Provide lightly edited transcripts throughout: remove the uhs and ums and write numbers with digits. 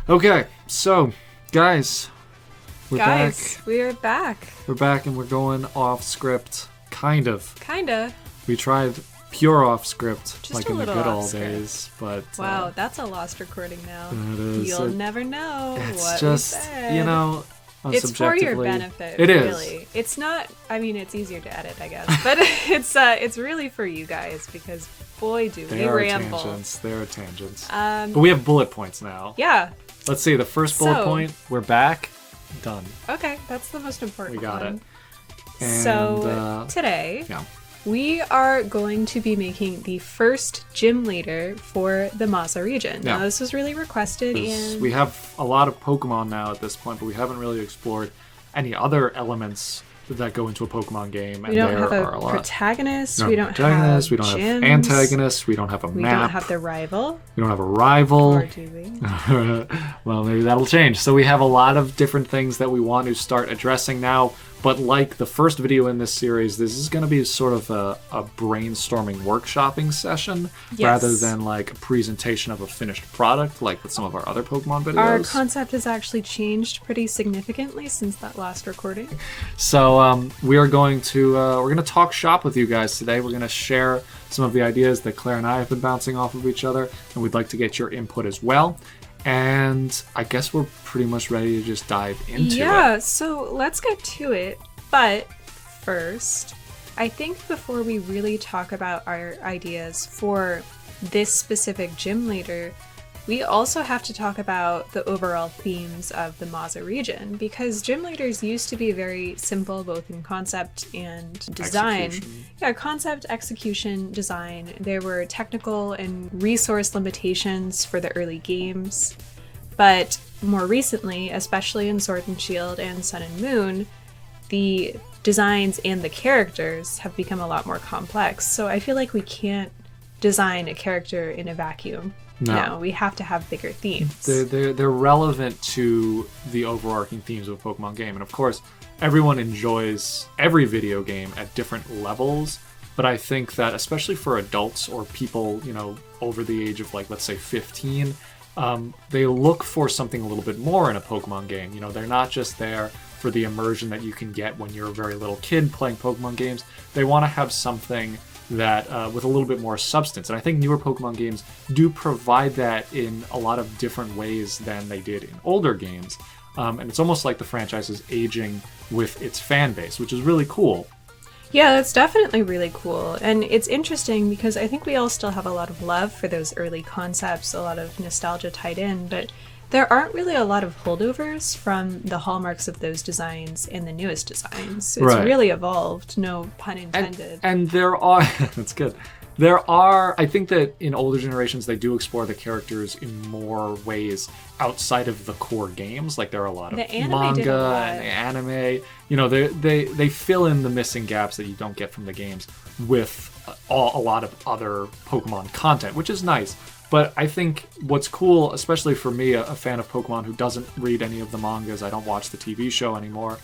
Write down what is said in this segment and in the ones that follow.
Okay, so, guys, we're back. We're back. We're back and we're going off script. Kind of. Kinda. We tried pure off script, Just like a in the little good off old script. days, but... Wow, that's a lost recording now. it is. You'll never know It's what just, we said. you know, It's for your subjectively- benefit, It is. really. It's not, I mean, it's easier to edit, I guess, but it's really for you guys because, boy, do we They are ramble. tangents. They are tangents. Um, But we have bullet points now. yeah, Let's see, the first bullet So- point, we're back. Done. okay, that's the most important We got one. it. And, So, today, yeah. we are going to be making the first gym leader for the Maza region. Yeah. Now, this was really requested, and We have a lot of Pokemon now at this point, but we haven't really explored any other elements that go into a Pokemon game. we don't have a protagonist, we don't have we don't have gyms, antagonists, we don't have a we map, don't have the rival, we don't have a rival. or do we? Well, maybe that'll change. So we have a lot of different things that we want to start addressing now. But like the first video in this series, this is going to be sort of a brainstorming workshopping session Yes. rather than like a presentation of a finished product like with some of our other Pokemon videos. Our concept has actually changed pretty significantly since that last recording. So we are going to we're going to talk shop with you guys today. We're going to share some of the ideas that Claire and I have been bouncing off of each other, and we'd like to get your input as well. And I guess we're pretty much ready to just dive into it. Yeah, so let's get to it. But first, I think before we really talk about our ideas for this specific gym leader, we also have to talk about the overall themes of the Maza region, because gym leaders used to be very simple both in concept and design. Execution. Yeah, concept, execution, design. There were technical and resource limitations for the early games. But more recently, especially in Sword and Shield and Sun and Moon, the designs and the characters have become a lot more complex. So I feel like we can't design a character in a vacuum. No, we have to have bigger themes. They're relevant to the overarching themes of a Pokemon game. And of course, everyone enjoys every video game at different levels. But I think that especially for adults or people, you know, over the age of like, let's say 15, they look for something a little bit more in a Pokemon game. You know, they're not just there for the immersion that you can get when you're a very little kid playing Pokemon games. They want to have something that with a little bit more substance. And I think newer Pokemon games do provide that in a lot of different ways than they did in older games. And it's almost like the franchise is aging with its fan base, which is really cool. Yeah, that's definitely really cool. And it's interesting because I think we all still have a lot of love for those early concepts, a lot of nostalgia tied in, but there aren't really a lot of holdovers from the hallmarks of those designs in the newest designs. It's Right. really evolved, no pun intended. And there are, that's good. There are, I think that in older generations, they do explore the characters in more ways outside of the core games. Like there are a lot of The anime did a manga lot. and anime. You know, they fill in the missing gaps that you don't get from the games with a lot of other Pokemon content, which is nice. But I think what's cool, especially for me, a fan of Pokemon who doesn't read any of the mangas, I don't watch the TV show anymore,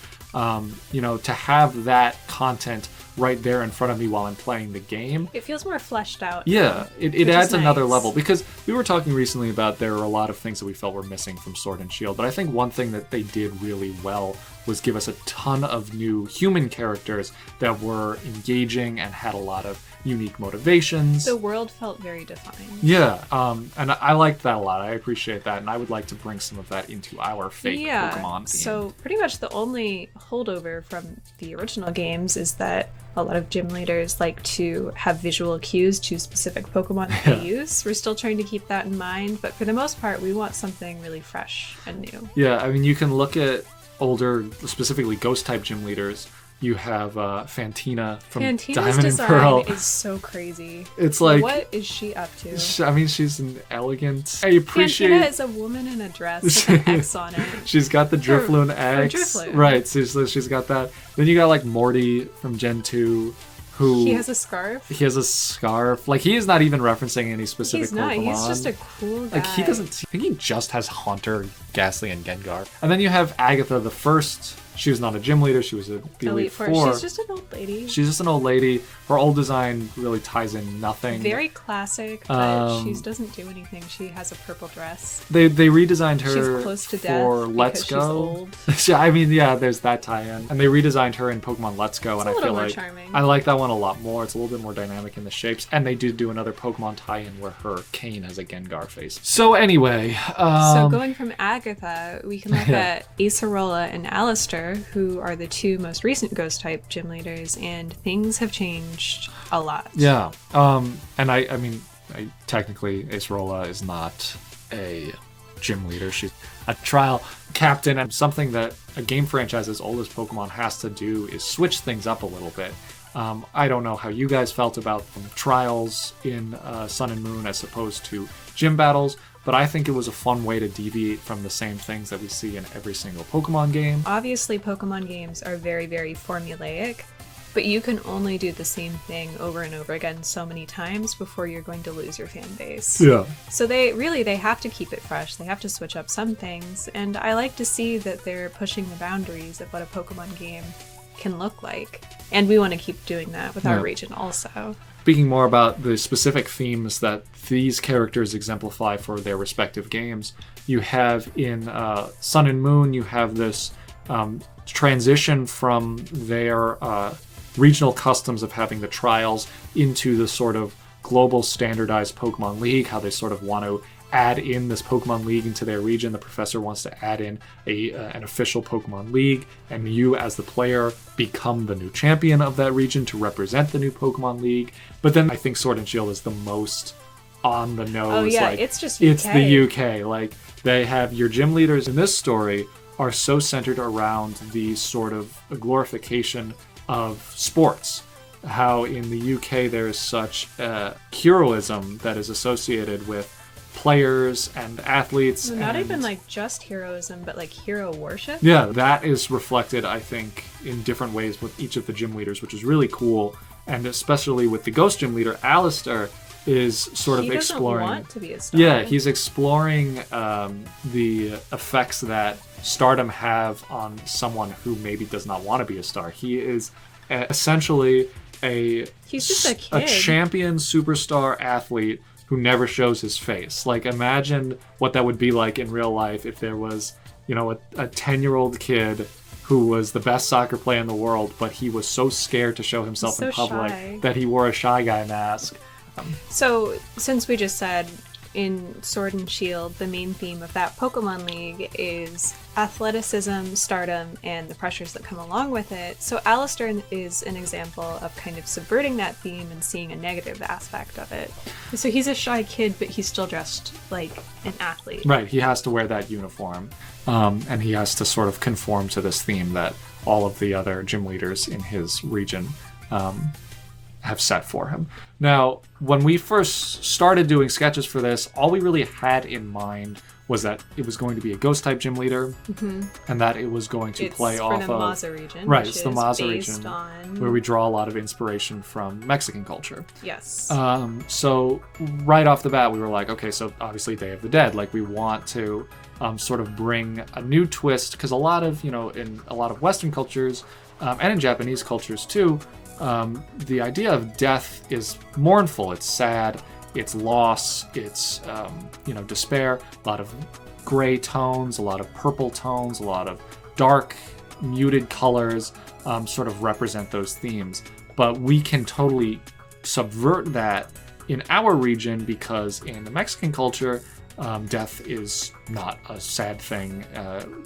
you know, to have that content right there in front of me while I'm playing the game. It feels more fleshed out. Yeah, it which adds is another nice. level, because we were talking recently about there were a lot of things that we felt were missing from Sword and Shield, but I think one thing that they did really well was give us a ton of new human characters that were engaging and had a lot of unique motivations. The world felt very defined. Yeah, and I liked that a lot. I appreciate that, and I would like to bring some of that into our fake Pokemon theme. So pretty much the only holdover from the original games is that a lot of gym leaders like to have visual cues to specific Pokemon that they use. We're still trying to keep that in mind, but for the most part, we want something really fresh and new. Yeah, I mean, you can look at older, specifically Ghost-type gym leaders. You have Fantina from Fantina's Diamond and design Pearl. is so crazy. It's like, what is she up to? I mean, she's an elegant. I appreciate. Fantina is a woman in a dress with an X on it. She's got the Drifloon X. Drifloon. Right, so she's got that. Then you got like Morty from Gen 2, who He has a scarf. he has a scarf. Like, he is not even referencing any specific He's not. Pokemon. He's just a cool guy. Like, he doesn't. I think he just has Haunter, Ghastly, and Gengar. And then you have Agatha, the first She was not a gym leader. She was the Elite Four. She's just an old lady. She's just an old lady. Her old design really ties in nothing. Very classic, but she doesn't do anything. She has a purple dress. They redesigned her she's close to death for Let's Go. She's old. I mean, yeah, there's that tie-in. And they redesigned her in Pokemon Let's Go, It's and a I feel little more like charming. I like that one a lot more. It's a little bit more dynamic in the shapes. And they did do another Pokemon tie-in where her cane has a Gengar face. So anyway, so going from Agatha, we can look at Acerola and Alistar, who are the two most recent Ghost-type gym leaders, and things have changed a lot. Yeah. And I mean, technically, Acerola is not a gym leader. She's a trial captain, and something that a game franchise as old as Pokemon has to do is switch things up a little bit. I don't know how you guys felt about trials in Sun and Moon as opposed to gym battles, but I think it was a fun way to deviate from the same things that we see in every single Pokemon game. Obviously, Pokemon games are very, very formulaic, but you can only do the same thing over and over again so many times before you're going to lose your fan base. Yeah. So they have to keep it fresh. They have to switch up some things, and I like to see that they're pushing the boundaries of what a Pokemon game can look like. And we want to keep doing that with our region also. Speaking more about the specific themes that these characters exemplify for their respective games, you have in Sun and Moon, you have this transition from their regional customs of having the trials into the sort of global standardized Pokemon League, how they sort of want to add in this Pokemon League into their region. The professor wants to add in an official Pokemon League, and you as the player become the new champion of that region to represent the new Pokemon League. But then I think Sword and Shield is the most on the nose. Oh yeah, like, it's just UK. It's the UK. Like, they have your gym leaders in this story are so centered around the sort of glorification of sports. How in the UK there is such heroism that is associated with players and athletes. Not even like just heroism, but like hero worship. Yeah, that is reflected, I think, in different ways with each of the gym leaders, which is really cool. And especially with the Ghost Gym leader, Alistar is sort of exploring. He doesn't want to be a star. Yeah, he's exploring the effects that stardom have on someone who maybe does not want to be a star. He is essentially he's just a kid. A champion superstar athlete who never shows his face. Like, imagine what that would be like in real life if there was, you know, a 10-year-old kid who was the best soccer player in the world, but he was so scared to show himself in public that he wore a Shy Guy mask. So, since we just said in Sword and Shield, the main theme of that Pokemon League is athleticism, stardom, and the pressures that come along with it. So Alistar is an example of kind of subverting that theme and seeing a negative aspect of it. So he's a shy kid, but he's still dressed like an athlete. Right, he has to wear that uniform, and he has to sort of conform to this theme that all of the other gym leaders in his region have set for him. Now, when we first started doing sketches for this, all we really had in mind was that it was going to be a ghost-type gym leader, and that it was going to play off of... It's for the Maza region, right, it's the Maza region, on... where we draw a lot of inspiration from Mexican culture. Yes. So right off the bat, we were like, okay, so obviously Day of the Dead. Like, we want to sort of bring a new twist, because a lot of, in a lot of Western cultures, and in Japanese cultures too, the idea of death is mournful, it's sad, it's loss, it's despair, a lot of gray tones, a lot of purple tones, a lot of dark muted colors sort of represent those themes. But we can totally subvert that in our region, because in the Mexican culture, death is not a sad thing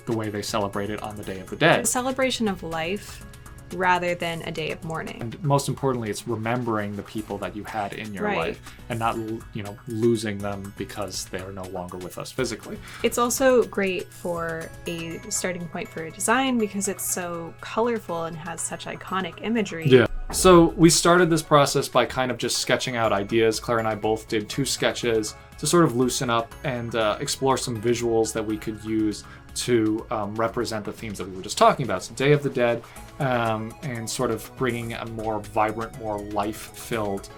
the way they celebrate it on the Day of the Dead. It's a celebration of life rather than a day of mourning. And most importantly, it's remembering the people that you had in your life and not, losing them because they're no longer with us physically. It's also great for a starting point for a design because it's so colorful and has such iconic imagery. Yeah. So we started this process by kind of just sketching out ideas. Claire and I both did 2 sketches to sort of loosen up and explore some visuals that we could use to represent the themes that we were just talking about. So Day of the Dead, and sort of bringing a more vibrant, more life-filled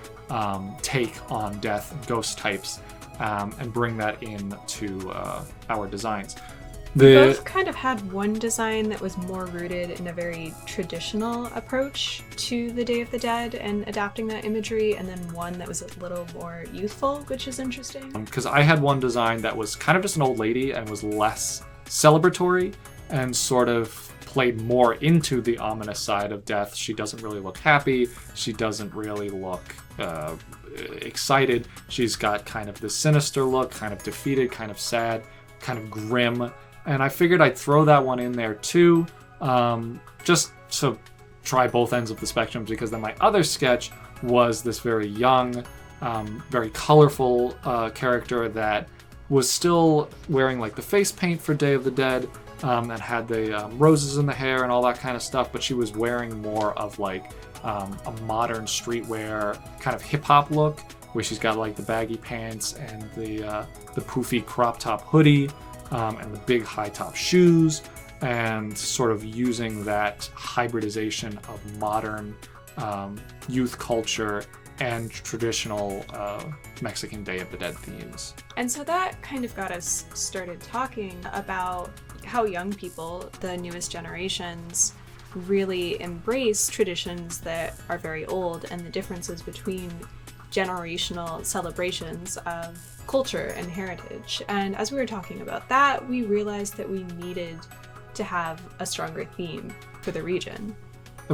take on death and ghost types, and bring that into our designs. We both kind of had one design that was more rooted in a very traditional approach to the Day of the Dead and adapting that imagery, and then one that was a little more youthful, which is interesting. Because I had one design that was kind of just an old lady and was less celebratory and sort of played more into the ominous side of death. She doesn't really look happy. She doesn't really look excited. She's got kind of this sinister look, kind of defeated, kind of sad, kind of grim. And I figured I'd throw that one in there too, just to try both ends of the spectrum, because then my other sketch was this very young, very colorful character that was still wearing like the face paint for Day of the Dead, and had the roses in the hair and all that kind of stuff, but she was wearing more of like a modern streetwear kind of hip-hop look, where she's got like the baggy pants and the poofy crop top hoodie, and the big high top shoes, and sort of using that hybridization of modern youth culture and traditional Mexican Day of the Dead themes. And so that kind of got us started talking about how young people, the newest generations, really embrace traditions that are very old, and the differences between generational celebrations of culture and heritage. And as we were talking about that, we realized that we needed to have a stronger theme for the region.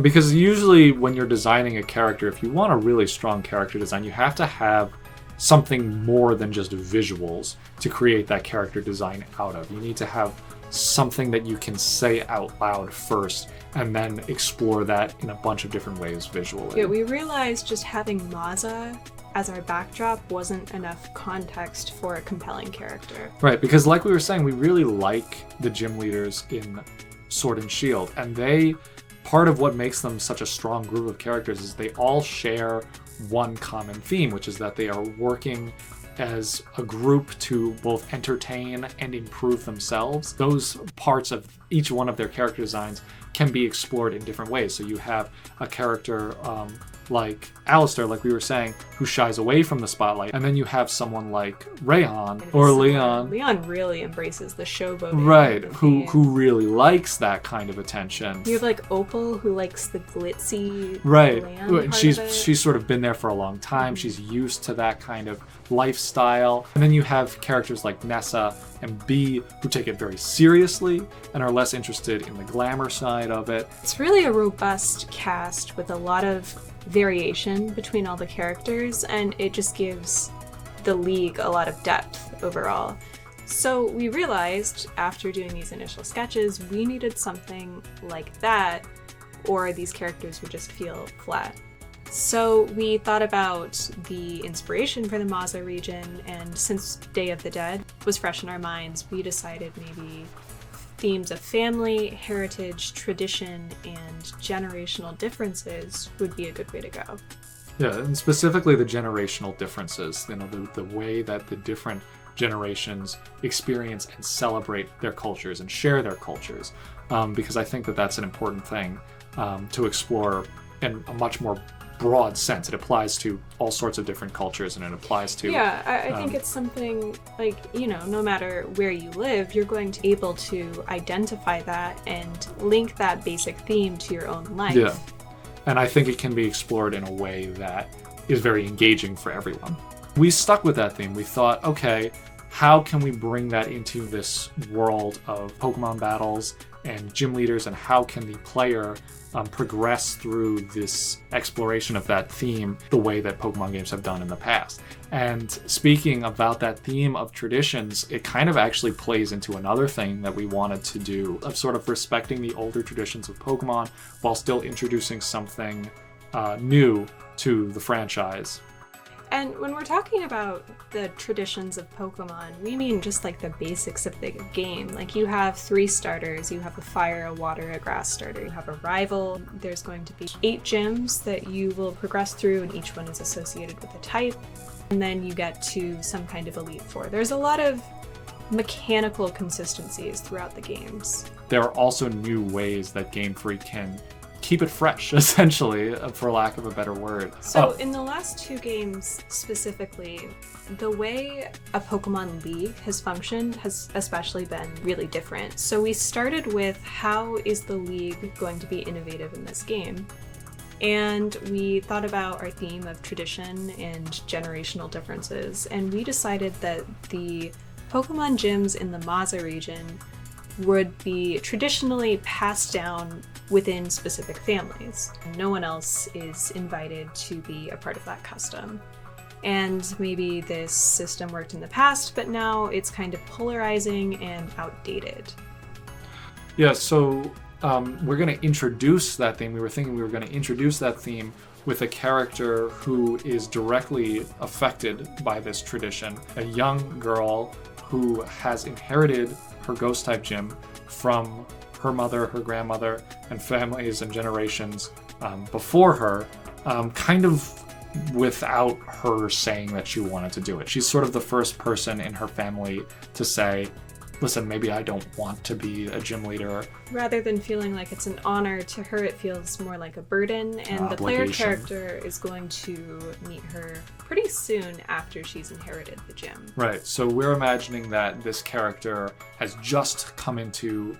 Because usually when you're designing a character, if you want a really strong character design, you have to have something more than just visuals to create that character design out of. You need to have something that you can say out loud first, and then explore that in a bunch of different ways visually. Yeah, we realized just having Maza as our backdrop wasn't enough context for a compelling character. Right, because like we were saying, we really like the gym leaders in Sword and Shield, and part of what makes them such a strong group of characters is they all share one common theme, which is that they are working as a group to both entertain and improve themselves. Those parts of each one of their character designs can be explored in different ways. So you have a character like Alistar, like we were saying, who shies away from the spotlight, and then you have someone like Rayhan or Leon. Leon really embraces the showboating. Right, who really likes that kind of attention. You have like Opal, who likes the glitzy and she's sort of been there for a long time. Mm-hmm. She's used to that kind of lifestyle. And then you have characters like Nessa and Bee, who take it very seriously and are less interested in the glamour side of it. It's really a robust cast with a lot of variation between all the characters, and it just gives the league a lot of depth overall. So we realized after doing these initial sketches, we needed something like that, or these characters would just feel flat. So we thought about the inspiration for the Maza region, and since Day of the Dead was fresh in our minds, we decided maybe themes of family, heritage, tradition, and generational differences would be a good way to go. Yeah, and specifically the generational differences, the way that the different generations experience and celebrate their cultures and share their cultures, because I think that that's an important thing to explore in a much more broad sense. It applies to all sorts of different cultures, and it applies to... Yeah, I think it's something like, no matter where you live, you're going to be able to identify that and link that basic theme to your own life. Yeah, and I think it can be explored in a way that is very engaging for everyone. We stuck with that theme. We thought, okay, how can we bring that into this world of Pokemon battles and gym leaders, and how can the player progress through this exploration of that theme the way that Pokemon games have done in the past. And speaking about that theme of traditions, it kind of actually plays into another thing that we wanted to do, of sort of respecting the older traditions of Pokemon while still introducing something new to the franchise. And when we're talking about the traditions of Pokemon, we mean just like the basics of the game. Like you have 3 starters, you have a fire, a water, a grass starter, you have a rival. There's going to be 8 gyms that you will progress through, and each one is associated with a type. And then you get to some kind of Elite Four. There's a lot of mechanical consistencies throughout the games. There are also new ways that Game Freak can keep it fresh, essentially, for lack of a better word. So in the last 2 games specifically, the way a Pokemon League has functioned has especially been really different. So we started with how is the League going to be innovative in this game? And we thought about our theme of tradition and generational differences, and we decided that the Pokemon gyms in the Maza region would be traditionally passed down within specific families. No one else is invited to be a part of that custom. And maybe this system worked in the past, but now it's kind of polarizing and outdated. Yeah, so we're going to introduce that theme. We were thinking we were going to introduce that theme with a character who is directly affected by this tradition. A young girl who has inherited her Ghost-type gym from her mother, her grandmother, and families and generations before her, kind of without her saying that she wanted to do it. She's sort of the first person in her family to say, listen, maybe I don't want to be a gym leader. Rather than feeling like it's an honor, to her it feels more like a burden, and the player character is going to meet her pretty soon after she's inherited the gym. Right, so we're imagining that this character has just come into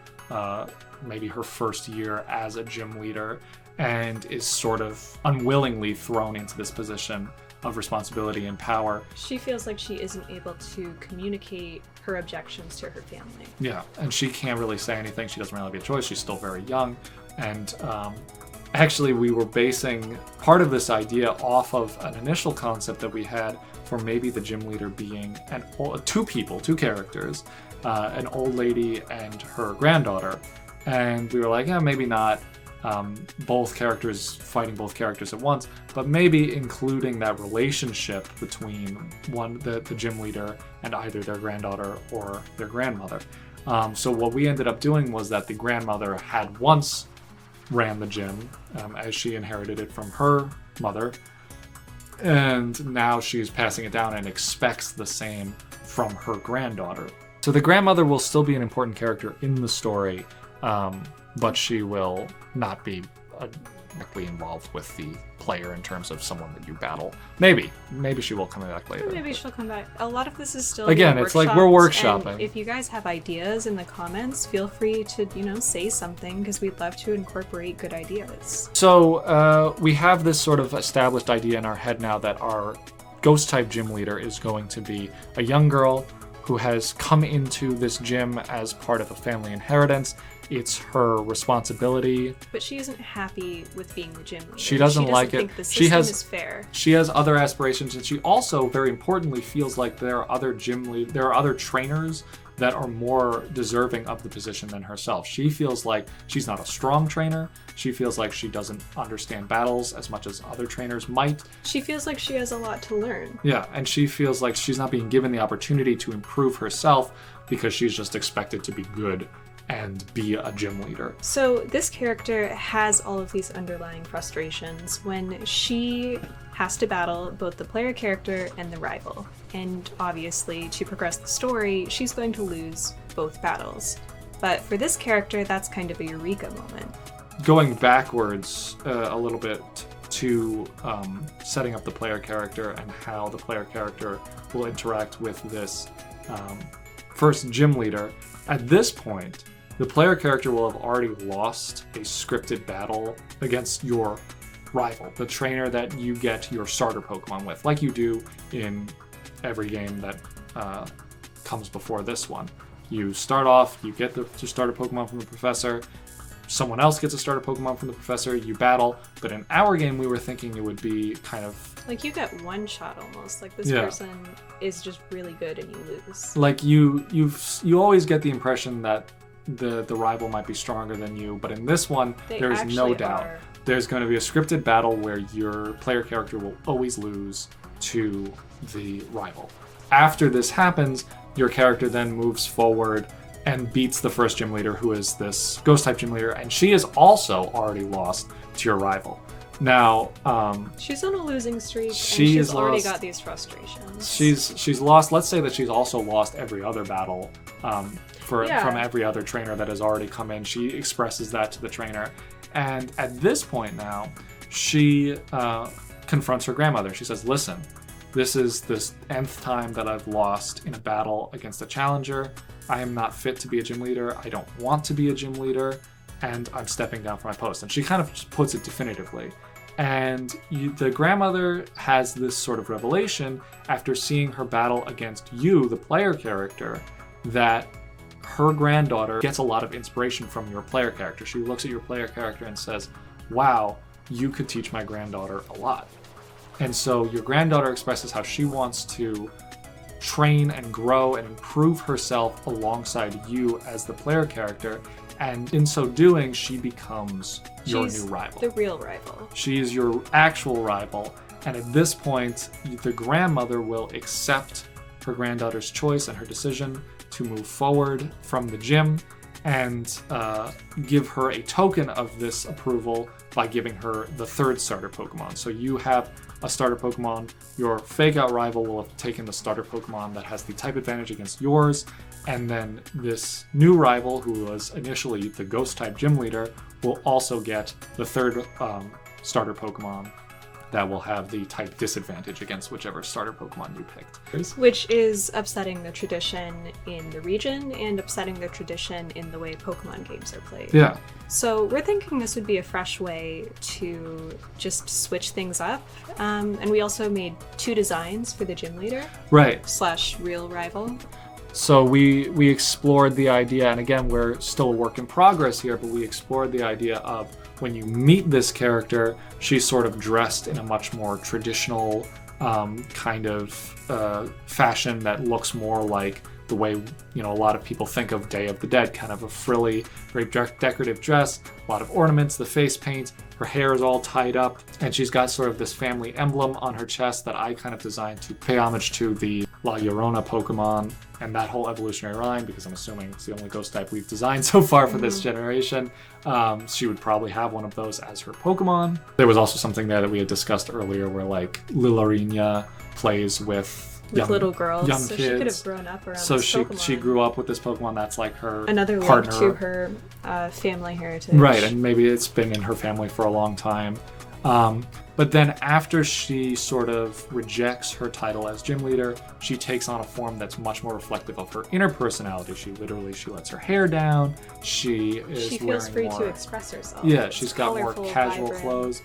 maybe her first year as a gym leader and is sort of unwillingly thrown into this position of responsibility and power. She feels like she isn't able to communicate her objections to her family. Yeah, and she can't really say anything. She doesn't really have a choice. She's still very young. And actually, we were basing part of this idea off of an initial concept that we had for maybe the gym leader being two characters, an old lady and her granddaughter. And we were like, yeah, maybe not both characters fighting both characters at once, but maybe including that relationship between the gym leader and either their granddaughter or their grandmother. So what we ended up doing was that the grandmother had once ran the gym as she inherited it from her mother, and now she's passing it down and expects the same from her granddaughter. So the grandmother will still be an important character in the story, but she will not be directly involved with the player in terms of someone that you battle. Maybe she will come back later. Maybe she'll come back. A lot of this is still again. It's like we're workshopping. And if you guys have ideas in the comments, feel free to say something, because we'd love to incorporate good ideas. So we have this sort of established idea in our head now that our Ghost-type gym leader is going to be a young girl who has come into this gym as part of a family inheritance. It's her responsibility. But she isn't happy with being the gym leader. She doesn't like it. Think the system is fair. She has other aspirations, and she also, very importantly, feels like there are other trainers that are more deserving of the position than herself. She feels like she's not a strong trainer. She feels like she doesn't understand battles as much as other trainers might. She feels like she has a lot to learn. Yeah, and she feels like she's not being given the opportunity to improve herself because she's just expected to be good and be a gym leader. So this character has all of these underlying frustrations when she has to battle both the player character and the rival. And obviously, to progress the story, she's going to lose both battles. But for this character, that's kind of a eureka moment. Going backwards a little bit to setting up the player character and how the player character will interact with this first gym leader. At this point, the player character will have already lost a scripted battle against your rival, the trainer that you get your starter Pokemon with, like you do in every game that comes before this one. You start off, you get the starter Pokemon from the professor, someone else gets a starter Pokemon from the professor, you battle, but in our game we were thinking it would be kind of... Like you get one shot almost, like this person is just really good and you lose. Like you always get the impression that the rival might be stronger than you, but in this one, there is no doubt. There's going to be a scripted battle where your player character will always lose to the rival. After this happens, your character then moves forward and beats the first gym leader, who is this Ghost-type gym leader, and she is also already lost to your rival. Now, she's on a losing streak, and she's already got these frustrations. She's lost. Let's say that she's also lost every other battle from every other trainer that has already come in. She expresses that to the trainer, And at this point now, she confronts her grandmother. She says, listen, this is this nth time that I've lost in a battle against a challenger. I am not fit to be a gym leader. I don't want to be a gym leader, and I'm stepping down from my post. And she kind of just puts it definitively. And the grandmother has this sort of revelation after seeing her battle against you, the player character, that her granddaughter gets a lot of inspiration from your player character. She looks at your player character and says, wow, you could teach my granddaughter a lot. And so your granddaughter expresses how she wants to train and grow and improve herself alongside you as the player character. And in so doing, she becomes your new rival. The real rival. She is your actual rival. And at this point, the grandmother will accept her granddaughter's choice and her decision to move forward from the gym and give her a token of this approval by giving her the third starter Pokemon. So you have a starter Pokemon. Your fake-out rival will have taken the starter Pokemon that has the type advantage against yours, and then this new rival, who was initially the Ghost-type gym leader, will also get the third starter Pokemon that will have the type disadvantage against whichever starter Pokemon you picked. Which is upsetting the tradition in the region and upsetting the tradition in the way Pokemon games are played. Yeah. So we're thinking this would be a fresh way to just switch things up. And we also made 2 designs for the gym leader. Right. / real rival. So we explored the idea, and again, we're still a work in progress here, but we explored the idea of when you meet this character, she's sort of dressed in a much more traditional kind of fashion that looks more like the way, a lot of people think of Day of the Dead, kind of a frilly, very decorative dress, a lot of ornaments, the face paint, her hair is all tied up, and she's got sort of this family emblem on her chest that I kind of designed to pay homage to the La Llorona Pokemon and that whole evolutionary line, because I'm assuming it's the only ghost type we've designed so far for this generation. She would probably have one of those as her Pokemon. There was also something there that we had discussed earlier where like Lilarinia plays with little girls, young so kids. She could have grown up around so this Pokemon. she grew up with this Pokemon that's like her another partner. link to her family heritage. Right, and maybe it's been in her family for a long time. But then after she sort of rejects her title as gym leader, she takes on a form that's much more reflective of her inner personality. She lets her hair down. She feels free to express herself. Yeah, she's got more casual vibrant clothes,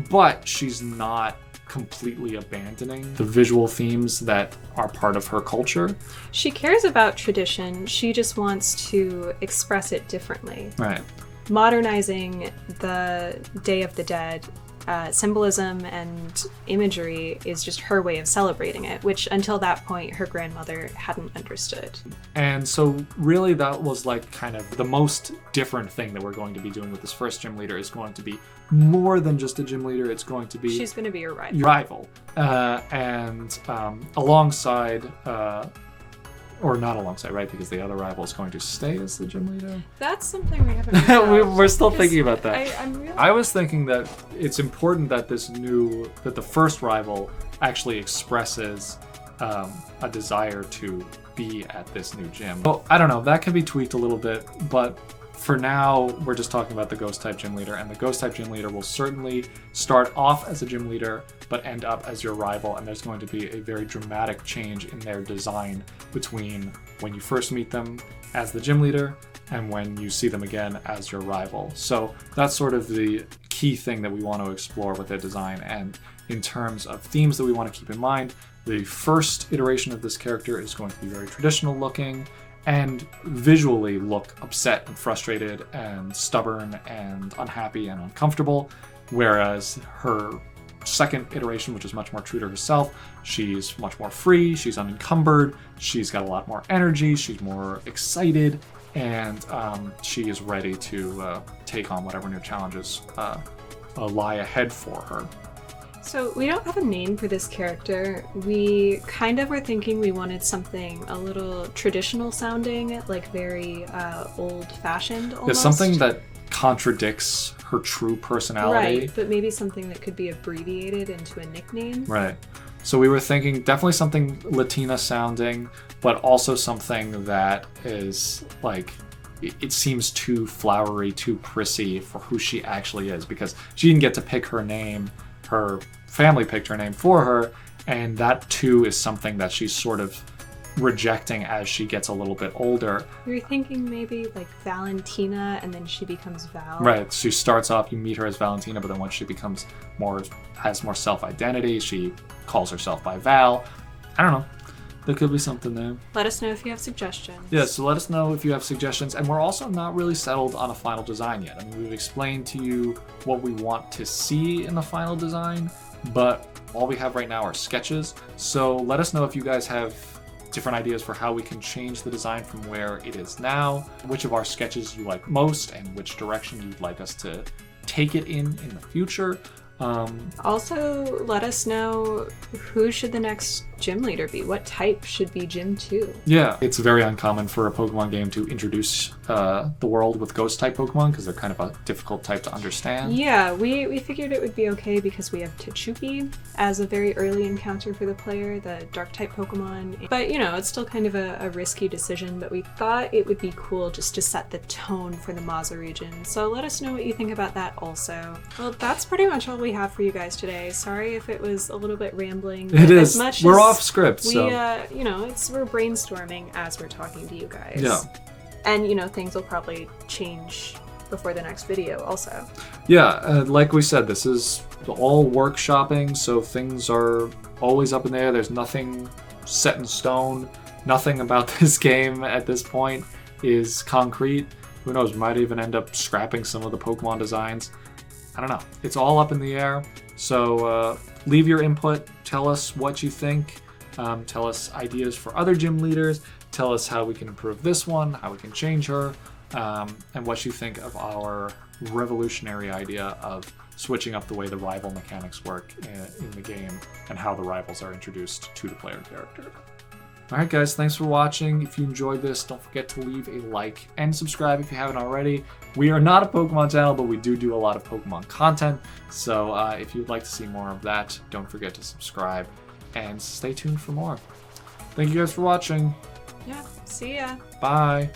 but she's not completely abandoning the visual themes that are part of her culture. She cares about tradition. She just wants to express it differently. Right. Modernizing the Day of the Dead symbolism and imagery is just her way of celebrating it, which until that point her grandmother hadn't understood. And so really that was like kind of the most different thing that we're going to be doing with this first gym leader is going to be more than just a gym leader. It's going to be... She's going to be your rival. And alongside... or not alongside, right? Because the other rival is going to stay as the gym leader. That's something we haven't We're still thinking about that. I'm I was thinking that it's important that that the first rival actually expresses a desire to be at this new gym. Well, I don't know. That can be tweaked a little bit, but for now, we're just talking about the Ghost-type gym leader, and the Ghost-type gym leader will certainly start off as a gym leader, but end up as your rival, and there's going to be a very dramatic change in their design between when you first meet them as the gym leader and when you see them again as your rival. So that's sort of the key thing that we want to explore with their design, and in terms of themes that we want to keep in mind, the first iteration of this character is going to be very traditional looking, and visually look upset and frustrated and stubborn and unhappy and uncomfortable, whereas her second iteration, which is much more true to herself, she's much more free, she's unencumbered, she's got a lot more energy, she's more excited, and she is ready to take on whatever new challenges lie ahead for her. So we don't have a name for this character. We kind of were thinking we wanted something a little traditional sounding, like very old-fashioned almost. There's something that contradicts her true personality. Right, but maybe something that could be abbreviated into a nickname. Right. So we were thinking definitely something Latina sounding, but also something that is like it seems too flowery, too prissy for who she actually is, because she didn't get to pick her name. Her family picked her name for her, and that too is something that she's sort of rejecting as she gets a little bit older. You're thinking maybe like Valentina, and then she becomes Val. Right. She starts off, you meet her as Valentina, but then once she becomes has more self-identity, she calls herself by Val. I don't know. There could be something there. Let us know if you have suggestions. Yeah, so let us know if you have suggestions. And we're also not really settled on a final design yet. I mean, we've explained to you what we want to see in the final design, but all we have right now are sketches. So let us know if you guys have different ideas for how we can change the design from where it is now, which of our sketches you like most, and which direction you'd like us to take it in the future. Also, let us know who should the next gym leader be. What type should be Gym 2? Yeah, it's very uncommon for a Pokemon game to introduce the world with ghost type Pokemon, because they're kind of a difficult type to understand. Yeah, we figured it would be okay because we have Tachupi as a very early encounter for the player, the dark type Pokemon. But you know, it's still kind of a risky decision, but we thought it would be cool just to set the tone for the Maza region. So let us know what you think about that also. Well, that's pretty much all we have for you guys today. Sorry if it was a little bit rambling. It is. As much We're as off script, we, so we're brainstorming as we're talking to you guys. Yeah. And things will probably change before the next video also. Yeah, like we said, this is all workshopping, so things are always up in the air. There's nothing set in stone. Nothing about this game at this point is concrete. Who knows, we might even end up scrapping some of the Pokemon designs. I don't know. It's all up in the air. So leave your input. Tell us what you think. Tell us ideas for other gym leaders. Tell us how we can improve this one, how we can change her, and what you think of our revolutionary idea of switching up the way the rival mechanics work in the game, and how the rivals are introduced to the player character. Alright guys, thanks for watching. If you enjoyed this, don't forget to leave a like and subscribe if you haven't already. We are not a Pokemon channel, but we do a lot of Pokemon content, so if you'd like to see more of that, don't forget to subscribe and stay tuned for more. Thank you guys for watching. Yeah, see ya. Bye.